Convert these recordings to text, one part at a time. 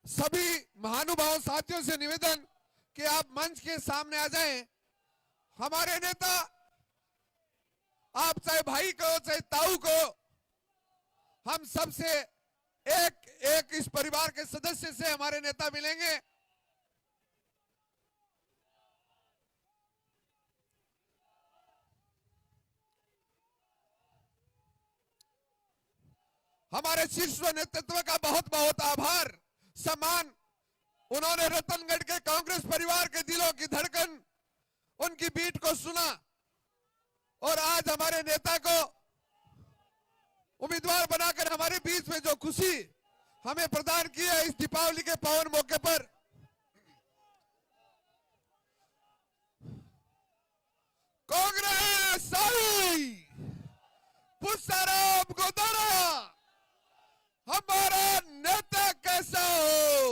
सभी महानुभाव साथियों से निवेदन कि आप मंच के सामने आ जाएं। हमारे नेता, आप चाहे भाई को चाहे ताऊ को, हम सबसे एक एक इस परिवार के सदस्य से हमारे नेता मिलेंगे। हमारे शीर्ष नेतृत्व का बहुत बहुत आभार, सम्मान। उन्होंने रतनगढ़ के कांग्रेस परिवार के दिलों की धड़कन, उनकी बीट को सुना और आज हमारे नेता को उम्मीदवार बनाकर हमारे बीच में जो खुशी हमें प्रदान की है इस दीपावली के पावन मौके पर। कांग्रेस आई, पुष्पाराम गोदारा, हमारा नेता कैसा हो,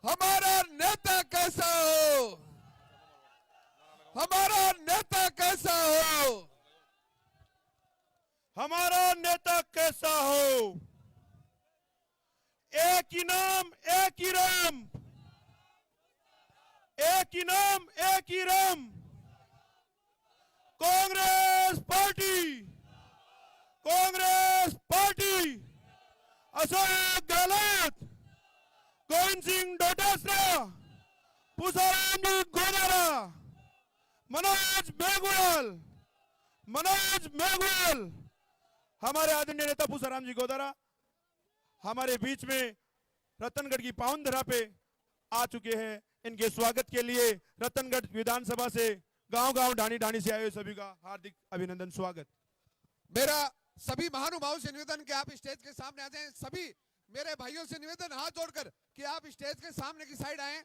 हमारा नेता कैसा हो, हमारा नेता कैसा हो, हमारा नेता कैसा हो। एक ही नाम एक ही राम, एक ही नाम एक ही राम। Congress party, Congress party. अशोक गहलोत, गोविंद सिंह डोटासरा, पुष्पाराम गोदारा, मनोज मेघवाल, मनोज मेघवाल। हमारे आदरणीय नेता पुष्पाराम जी गोदारा हमारे बीच में रतनगढ़ की पावन धरा पे आ चुके हैं। इनके स्वागत के लिए रतनगढ़ विधानसभा से गांव-गांव, ढाणी-ढाणी से आए हुए सभी का हार्दिक अभिनंदन, स्वागत। मेरा सभी महानुभावों से निवेदन कि आप स्टेज के सामने आ जाएं। सभी मेरे भाइयों से निवेदन हाथ जोड़कर कि आप स्टेज के सामने की साइड आएं।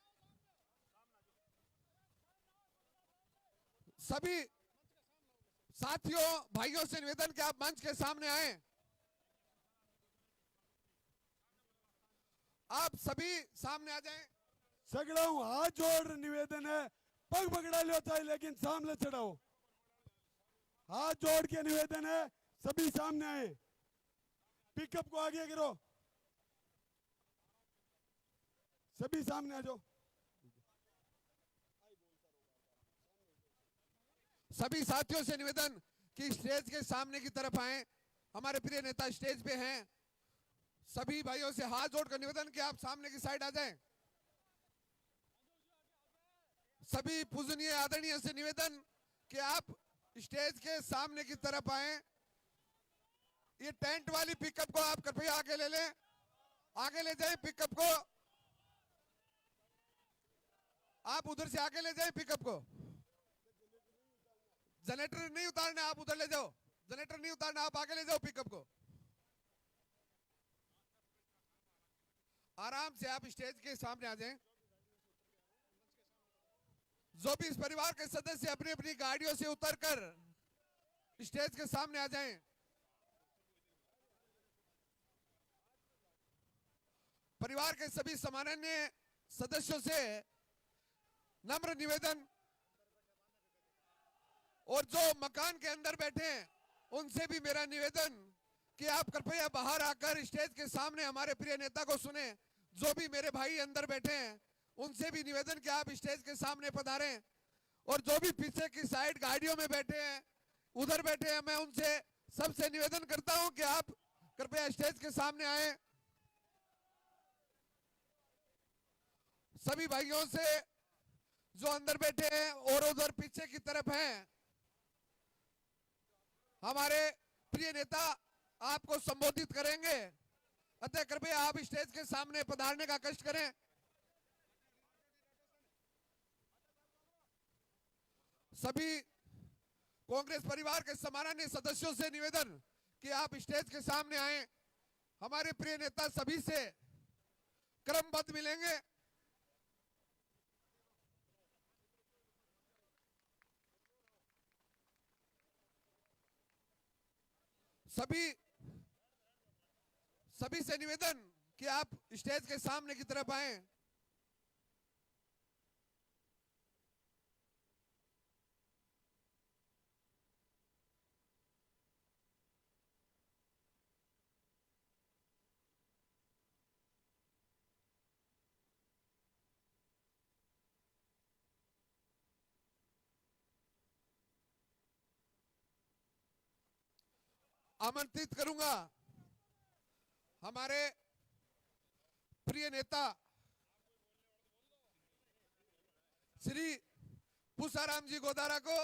सभी साथियों, भाइयों से निवेदन कि आप मंच के सामने आएं। आप सभी सामने आ जाएं। सगड़ा हाथ जोड़ निवेदन है, पग पकड़ा लो चाहे लेकिन सामने चढ़ाओ। हाथ जोड़ के निवेदन है, सभी सामने आए। पिकअप को आगे करो, सभी सामने आ जाओ। सभी साथियों से निवेदन कि स्टेज के सामने की तरफ आएं। हमारे प्रिय नेता स्टेज पे हैं। सभी भाइयों से हाथ जोड़कर निवेदन कि आप सामने की साइड आ जाएं। सभी पूजनीय आदरणीय से निवेदन कि आप स्टेज के सामने की तरफ आएं। ये टेंट वाली पिकअप को आप कृपया आगे ले लें, आगे ले जाएं पिकअप को। आप उधर से आगे ले जाएं पिकअप को। जनरेटर नहीं उतारना, आप उधर ले जाओ। जनरेटर नहीं उतारना, आप आगे ले जाओ पिकअप को। आराम से आप स्टेज के सामने आ जाएं। जो भी इस परिवार के सदस्य अपनी अपनी गाड़ियों से उतरकर स्टेज के सामने आ जाएं। परिवार के सभी सम्माननीय सदस्यों से नम्र निवेदन, और जो मकान के अंदर बैठे हैं उनसे भी मेरा निवेदन कि आप कृपया बाहर आकर स्टेज के सामने हमारे प्रिय नेता को सुने। जो भी मेरे भाई अंदर बैठे हैं उनसे भी निवेदन कि आप स्टेज के सामने पधारें। और जो भी पीछे की साइड गाड़ियों में बैठे हैं, उधर बैठे हैं, मैं उनसे सबसे निवेदन करता हूं कि आप कृपया स्टेज के सामने आए। सभी भाइयों से जो अंदर बैठे हैं और उधर पीछे की तरफ हैं, हमारे प्रिय नेता आपको संबोधित करेंगे, अतः कृपया आप स्टेज के सामने पधारने का कष्ट करें। सभी कांग्रेस परिवार के सम्माननीय सदस्यों से निवेदन कि आप स्टेज के सामने आए। हमारे प्रिय नेता सभी से क्रमबद्ध मिलेंगे। सभी से निवेदन कि आप स्टेज के सामने की तरफ आए। आमंत्रित करूंगा हमारे प्रिय नेता श्री पूसाराम जी गोदारा को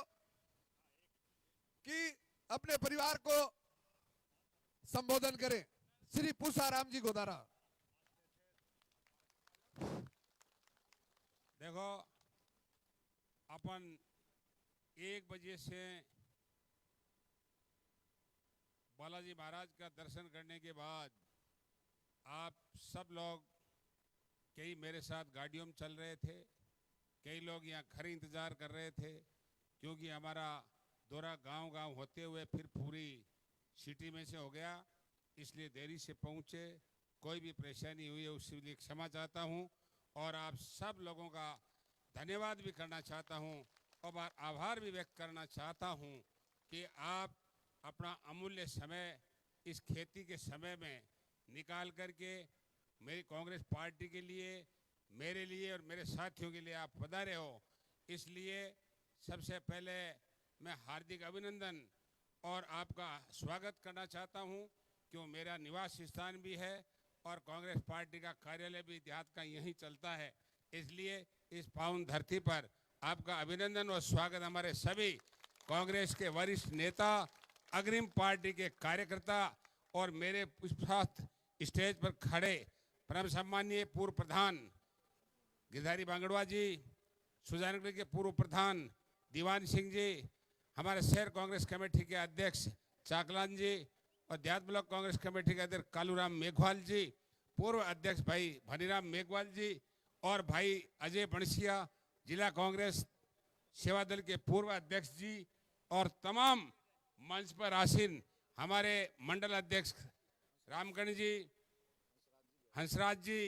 कि अपने परिवार को संबोधन करें। श्री पूसाराम जी गोदारा। देखो, अपन 1 बजे से बालाजी महाराज का दर्शन करने के बाद आप सब लोग कई मेरे साथ गाड़ियों में चल रहे थे, कई लोग यहाँ खड़े इंतजार कर रहे थे, क्योंकि हमारा दौरा गांव-गांव होते हुए फिर पूरी सिटी में से हो गया, इसलिए देरी से पहुँचे। कोई भी परेशानी हुई है उसके लिए क्षमा चाहता हूँ और आप सब लोगों का धन्यवाद भी करना चाहता हूँ और आभार भी व्यक्त करना चाहता हूँ कि आप अपना अमूल्य समय इस खेती के समय में निकाल करके मेरी कांग्रेस पार्टी के लिए, मेरे लिए और मेरे साथियों के लिए आप पधारे हो। इसलिए सबसे पहले मैं हार्दिक अभिनंदन और आपका स्वागत करना चाहता हूं, क्यों मेरा निवास स्थान भी है और कांग्रेस पार्टी का कार्यालय भी देहात का यहीं चलता है। इसलिए इस पावन धरती पर आपका अभिनंदन और स्वागत। हमारे सभी कांग्रेस के वरिष्ठ नेता, अग्रिम पार्टी के कार्यकर्ता और मेरे साथ स्टेज पर खड़े परम सम्मानीय पूर्व प्रधान गिरधारी बांगड़वा जी, सुजानगढ़ के पूर्व प्रधान दीवान सिंह जी, हमारे शहर कांग्रेस कमेटी के अध्यक्ष चाकलान जी और देहात ब्लॉक कांग्रेस कमेटी के अध्यक्ष कालूराम मेघवाल जी, पूर्व अध्यक्ष भाई भनीराम मेघवाल जी और भाई अजय बणसिया, जिला कांग्रेस सेवा दल के पूर्व अध्यक्ष जी और तमाम मंच पर आसीन हमारे मंडल अध्यक्ष रामगढ़ जी, हंसराज जी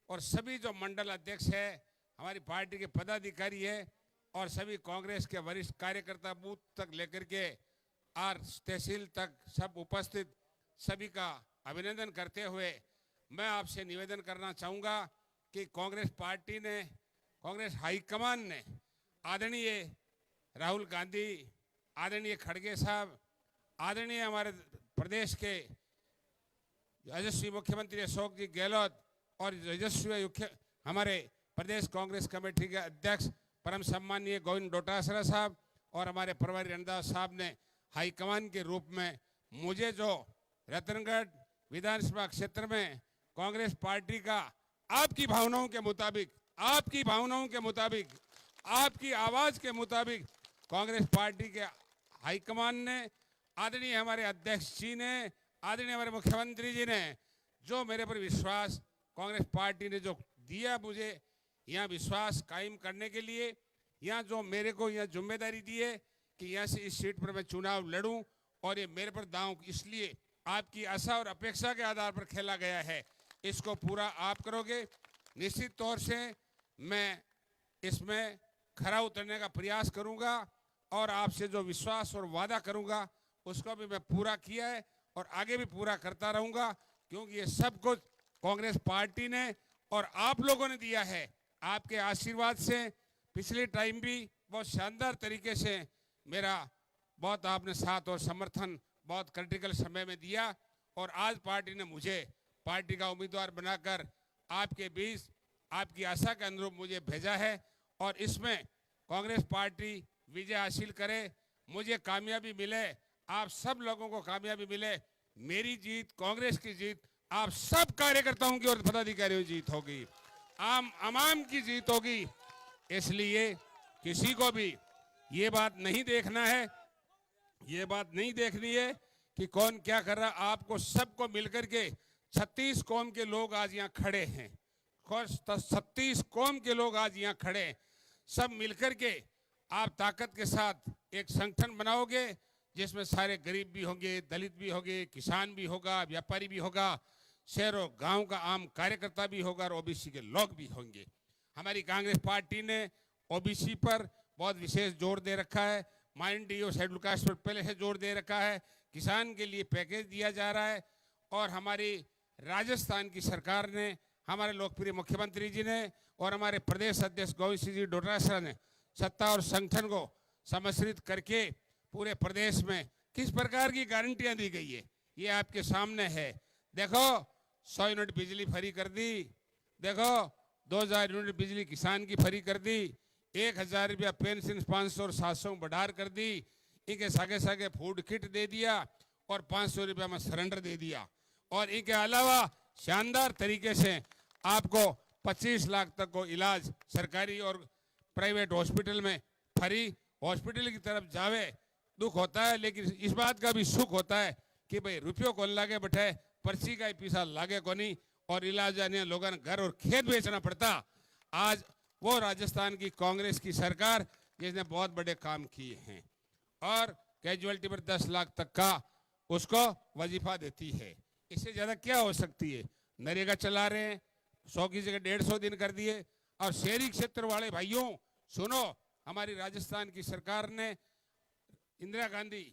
और सभी जो मंडल अध्यक्ष है, हमारी पार्टी के पदाधिकारी है और सभी कांग्रेस के वरिष्ठ कार्यकर्ता बूथ तक लेकर के आर तहसील तक सब उपस्थित, सभी का अभिनंदन करते हुए मैं आपसे निवेदन करना चाहूँगा कि कांग्रेस पार्टी ने, कांग्रेस हाईकमान ने आदरणीय राहुल गांधी, आदरणीय खड़गे साहब, आदरणीय हमारे प्रदेश के यशस्वी मुख्यमंत्री अशोक जी गहलोत और यशस्वी हमारे प्रदेश कांग्रेस कमेटी के अध्यक्ष परम सम्मानीय गोविंद डोटासरा साहब और हमारे प्रभारी रणदास साहब ने हाईकमान के रूप में मुझे जो रतनगढ़ विधानसभा क्षेत्र में कांग्रेस पार्टी का आपकी भावनाओं के मुताबिक, आपकी भावनाओं के मुताबिक, आपकी आवाज के मुताबिक कांग्रेस पार्टी के हाईकमान ने, आदरणीय हमारे अध्यक्ष जी ने, आदरणीय हमारे मुख्यमंत्री जी ने जो मेरे पर विश्वास कांग्रेस पार्टी ने जो दिया, मुझे यहाँ विश्वास कायम करने के लिए, यहाँ जो मेरे को यहाँ जिम्मेदारी दी है कि यहाँ से इस सीट पर मैं चुनाव लड़ूं और ये मेरे पर दांव इसलिए आपकी आशा और अपेक्षा के आधार पर खेला गया है, इसको पूरा आप करोगे। निश्चित तौर से मैं इसमें खरा उतरने का प्रयास करूंगा और आपसे जो विश्वास और वादा करूंगा उसको भी मैं पूरा किया है और आगे भी पूरा करता रहूंगा, क्योंकि ये सब कुछ कांग्रेस पार्टी ने और आप लोगों ने दिया है। आपके आशीर्वाद से पिछले टाइम भी बहुत शानदार तरीके से मेरा बहुत आपने साथ और समर्थन बहुत क्रिटिकल समय में दिया और आज पार्टी ने मुझे पार्टी का उम्मीदवार बनाकर आपके बीच आपकी आशा के अनुरूप मुझे भेजा है और इसमें कांग्रेस पार्टी विजय हासिल करे, मुझे कामयाबी मिले, आप सब लोगों को कामयाबी मिले। मेरी जीत, कांग्रेस की जीत, आप सब कार्यकर्ताओं की और पदाधिकारियों की जीत होगी, आम की जीत होगी। इसलिए किसी को भी ये बात नहीं देखना है, ये बात नहीं देखनी है कि कौन क्या कर रहा। आपको सबको मिलकर के 36 कौम के लोग आज यहाँ खड़े हैं, 36 कौम के लोग आज यहाँ खड़े हैं। सब मिलकर के आप ताकत के साथ एक संगठन बनाओगे जिसमें सारे गरीब भी होंगे, दलित भी होंगे, किसान भी होगा, व्यापारी भी होगा, शहरों गांव का आम कार्यकर्ता भी होगा और ओबीसी के लोग भी होंगे। हमारी कांग्रेस पार्टी ने ओबीसी पर बहुत विशेष जोर दे रखा है, माइनॉरिटी और शेड्यूल कास्ट पर पहले से जोर दे रखा है, किसान के लिए पैकेज दिया जा रहा है और हमारी राजस्थान की सरकार ने, हमारे लोकप्रिय मुख्यमंत्री जी ने और हमारे प्रदेश अध्यक्ष गोविंद सिंह जी डोटासरा ने सत्ता और संगठन को सम्मिश्रित करके पूरे प्रदेश में किस प्रकार की गारंटियां दी गई है, ये आपके सामने है। देखो 100 यूनिट बिजली फ्री कर दी, देखो 2000 यूनिट बिजली किसान की फ्री कर दी, 1000 रुपया पेंशन 500 और 700 में बढ़ार कर दी, इनके सागे सागे फूड किट दे दिया और 500 रुपया में सरेंडर दे दिया। और इनके अलावा शानदार तरीके से आपको 25 लाख तक को इलाज सरकारी और प्राइवेट हॉस्पिटल में फ्री हॉस्पिटल की तरफ जावे। दुख होता है लेकिन इस बात का भी सुख होता है कि भाई रुपयों को लागे बैठे, पर्ची का ही पैसा लागे को नहीं, और इलाज जाने लोगों ने घर और खेत बेचना पड़ता। आज वो राजस्थान की कांग्रेस की सरकार जिसने बहुत बड़े काम किए हैं और कैजुअलिटी पर 10 लाख तक का उसको वजीफा देती है। इससे ज्यादा क्या हो सकती है? नरेगा चला रहे हैं, 100 की जगह 150 दिन कर दिए। और शहरी क्षेत्र वाले भाइयों सुनो, हमारी राजस्थान की सरकार ने इंदिरा गांधी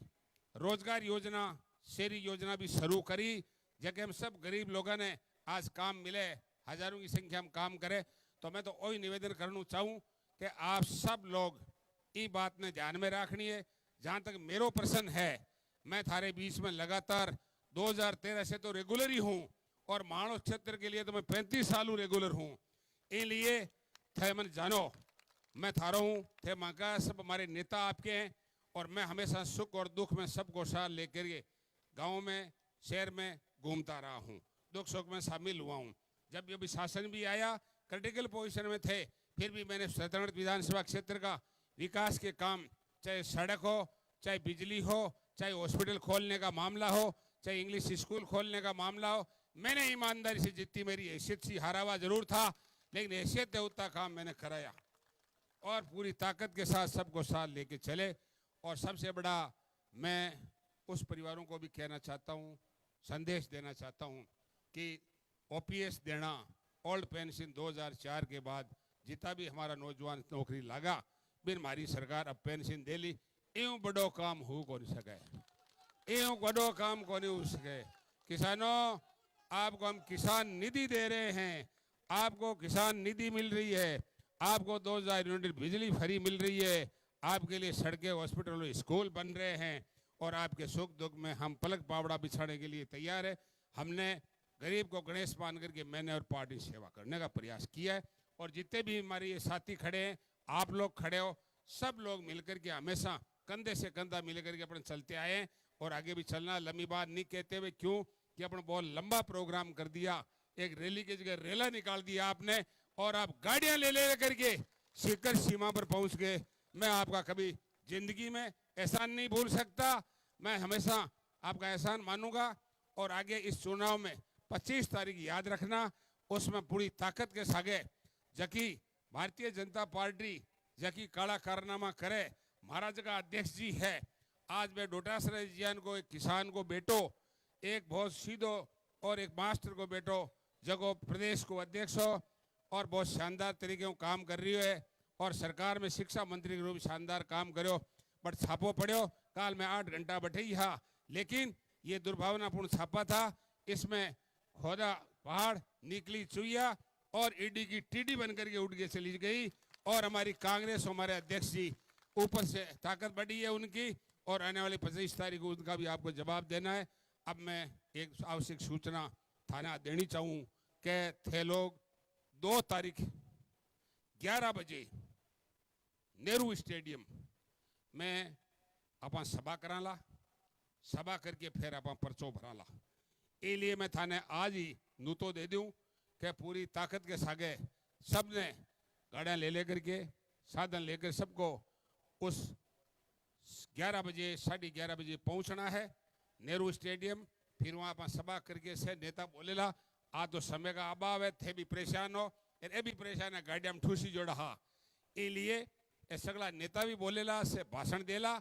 रोजगार योजना, शहरी योजना भी शुरू करी, जबकि हम सब गरीब लोगों ने आज काम मिले, हजारों की संख्या में काम करे। तो मैं तो वही निवेदन करना चाहूँ कि आप सब लोग ये बात ने ध्यान में रखनी है। जहाँ तक मेरो प्रश्न है, मैं थारे बीच में लगातार 2013 से तो रेगुलर ही हूँ और माणो क्षेत्र के लिए तो मैं 35 साल रेगुलर हूँ। इसलिए थे मन जानो मैं थारो हूँ, थे माँ का सब हमारे नेता आपके हैं और मैं हमेशा सुख और दुख में सबको साथ लेकर के गाँव में शहर में घूमता रहा हूँ, दुख सुख में शामिल हुआ हूँ। जब ये भी शासन भी आया क्रिटिकल पोजीशन में थे, फिर भी मैंने सतनगढ़ विधानसभा क्षेत्र का विकास के काम, चाहे सड़क हो, चाहे बिजली हो, चाहे हॉस्पिटल खोलने का मामला हो, चाहे इंग्लिश स्कूल खोलने का मामला हो, मैंने ईमानदारी से जितनी मेरी हैसियत सी हारा हुआ जरूर था, लेकिन हैसियत है उतना काम मैंने कराया और पूरी ताकत के साथ सबको साथ लेके चले। और सबसे बड़ा मैं उस परिवारों को भी कहना चाहता हूँ, संदेश देना चाहता हूँ कि ओपीएस देना, ओल्ड पेंशन 2004 के बाद जितना भी हमारा नौजवान नौकरी लगा, बिन हमारी सरकार अब पेंशन दे ली, यूं बड़ो काम हो को नहीं सके, यूं बड़ो काम को नहीं हो सके। किसानों, आपको हम किसान निधि दे रहे हैं, आपको किसान निधि मिल रही है, आपको 2000 यूनिट बिजली फ्री मिल रही है, आपके लिए सड़कें, हॉस्पिटल, स्कूल बन रहे हैं और आपके सुख दुख में हम पलक पावड़ा बिछाने के लिए तैयार है। हमने गरीब को गणेश मान करके मैंने और पार्टी सेवा करने का प्रयास किया है और जितने भी हमारे ये साथी खड़े हैं, आप लोग खड़े हो, सब लोग मिलकर के हमेशा कंधे से कंधा मिलकर के अपने चलते आए हैं और आगे भी चलना। लंबी बात नहीं कहते हुए, क्यों कि अपने बहुत लंबा प्रोग्राम कर दिया, एक रैली की जगह रेला निकाल दिया आपने और आप गाड़ियां ले करके शिखर सीमा पर पहुंच गए। मैं आपका कभी जिंदगी में एहसान नहीं भूल सकता, मैं हमेशा आपका एहसान मानूंगा। और आगे इस चुनाव में 25 तारीख याद रखना, उसमें पूरी ताकत के सागे जबकि भारतीय जनता पार्टी जबकि काला कारनामा करे, महाराज का अध्यक्ष जी है, आज मैं डोटासरा जियान को, एक किसान को बेटो, एक बहुत सीधो और एक मास्टर को बेटो, जगो प्रदेश को अध्यक्ष हो और बहुत शानदार तरीके से काम कर रही है और सरकार में शिक्षा मंत्री के रूप में शानदार काम करो। बट छापो पड़ो, काल में 8 घंटा बैठे ही हा, लेकिन ये दुर्भावनापूर्ण छापा था, इसमें खोदा पहाड़, निकली चुईया और ईडी की टीडी बनकर के उठ के चली गई और हमारी कांग्रेस, हमारे अध्यक्ष जी ऊपर से ताकत बढ़ी है उनकी और आने वाली 25 तारीख को उनका भी आपको जवाब देना है। अब मैं एक आवश्यक सूचना थाना देनी चाहूँ कि थे लोग 2 तारीख 11 बजे नेहरू स्टेडियम में अपन सभा कराला, सभा करके फिर अपन पर्चो भराला। इसलिए मैं थाने आज ही नूतो दे दूं कि पूरी ताकत के सागे सब ने गाड़ियाँ ले करके, साधन लेकर सबको उस 11 बजे 11:30 बजे पहुंचना है नेहरू स्टेडियम। फिर वहाँ पर सभा करके से नेता बोलेला, आ तो समय का अभाव है, थे भी परेशान हो, ए भी परेशान है, गाड़ियाँ में ठूसी जोड़ा हा। इसलिए ये सगला नेता भी बोलेला, से भाषण देला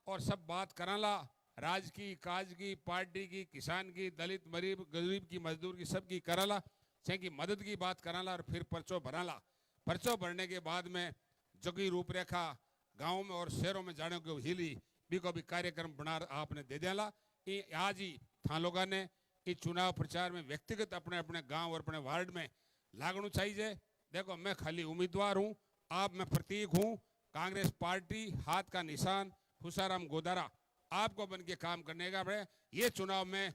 और सब बात कराला, राज की, काज की, पार्टी की, किसान की, दलित, गरीब की, मजदूर की, सबकी कराला, चाहे की मदद की बात कराला और फिर पर्चो भराला। पर्चो भरने के बाद में जो की रूपरेखा गाँव में और शहरों में जाने को हिली भी को भी कार्यक्रम बना आपने दे देला। आज ही था लोगों ने इस चुनाव प्रचार में व्यक्तिगत अपने अपने गांव और अपने वार्ड में लागणु चाहिए। देखो मैं खाली उम्मीदवार हूं, आप मैं प्रतीक हूं, कांग्रेस पार्टी हाथ का निशान खुशाराम गोदारा आपको बन के काम करने का है। ये चुनाव में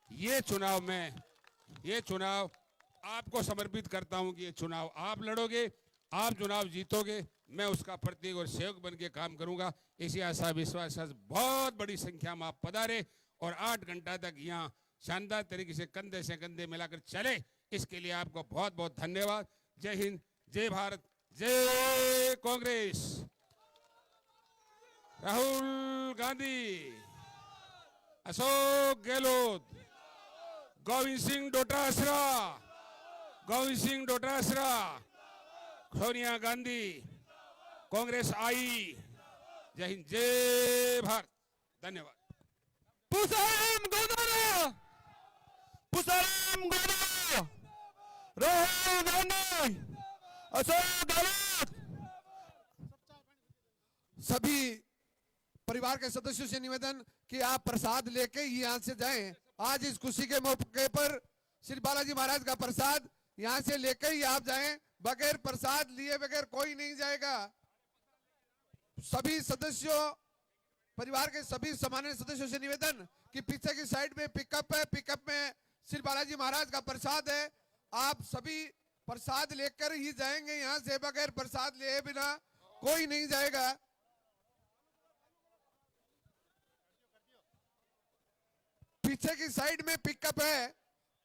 ये चुनाव आपको समर्पित करता हूं कि ये चुनाव आप लड़ोगे, आप चुनाव जीतोगे, मैं उसका प्रतीक और सेवक बन के काम करूंगा। इसी आशा विश्वास से बहुत बड़ी संख्या में आप पधारे और 8 घंटा तक यहाँ शानदार तरीके से कंधे से कंधे मिलाकर चले, इसके लिए आपको बहुत बहुत धन्यवाद। जय हिंद, जय भारत, जय कांग्रेस। राहुल गांधी, अशोक गहलोत, गोविंद सिंह डोटासरा, सोनिया गांधी, कांग्रेस आई। जय हिंद, जय भारत, धन्यवाद। पुसाराम गोदारा, राहुल गांधी, अशोक गहलोत। सभी परिवार के सदस्यों से निवेदन कि आप प्रसाद लेके ही यहाँ से जाएं। आज इस खुशी के मौके पर श्री बालाजी महाराज का प्रसाद यहाँ से लेके ही आप जाएं, बगैर प्रसाद लिए बगैर कोई नहीं जाएगा। सभी सदस्यों, परिवार के सभी सामान्य सदस्यों से निवेदन कि पीछे की साइड में पिकअप है, पिकअप में श्री बालाजी महाराज का प्रसाद है। आप सभी प्रसाद लेकर ही जाएंगे यहाँ से, बगैर प्रसाद लिए बिना कोई नहीं जाएगा। पीछे की साइड में पिकअप है,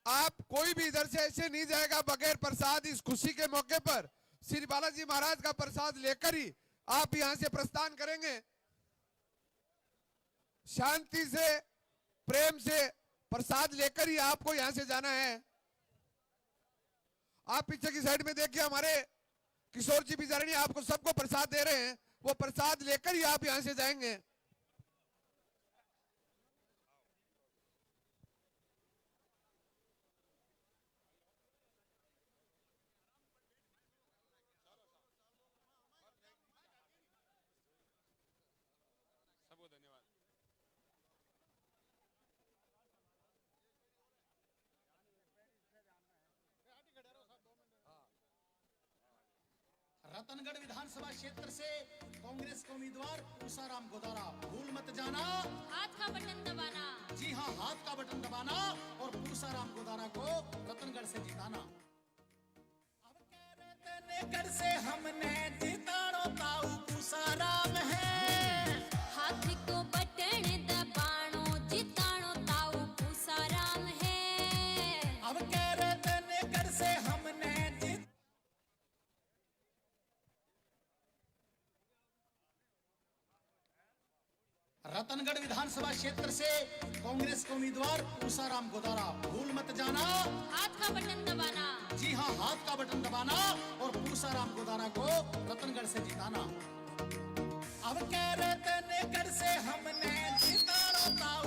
आप कोई भी इधर से ऐसे नहीं जाएगा बगैर प्रसाद। इस खुशी के मौके पर श्री बालाजी महाराज का प्रसाद लेकर ही आप यहां से प्रस्थान करेंगे। शांति से, प्रेम से प्रसाद लेकर ही आपको यहां से जाना है। आप पीछे की साइड में देखिए, हमारे किशोर जी बिजारणी आपको सबको प्रसाद दे रहे हैं, वो प्रसाद लेकर ही आप यहां से जाएंगे। सबको धन्यवाद। रतनगढ़ विधानसभा क्षेत्र से कांग्रेस के उम्मीदवार पूसाराम गोदारा, भूल मत जाना, हाथ का बटन दबाना। जी हाँ, हाथ का बटन दबाना और पूसाराम गोदारा को रतनगढ़ से जिताना। अब कह रतनगढ़ से हमने जितानो ताऊ पूसाराम है। हाथ को बटन दबानो, जितानो ताऊ पूसाराम है। अब कह रतनगढ़ से हमने रतनगढ़ विधानसभा क्षेत्र से कांग्रेस के उम्मीदवार पूसाराम गोदारा, भूल मत जाना, हाथ का बटन दबाना। जी हाँ, हाथ का बटन दबाना और पूसाराम गोदारा को रतनगढ़ से जिताना। अब कह रतनगढ़ से हमने जिताना ताऊ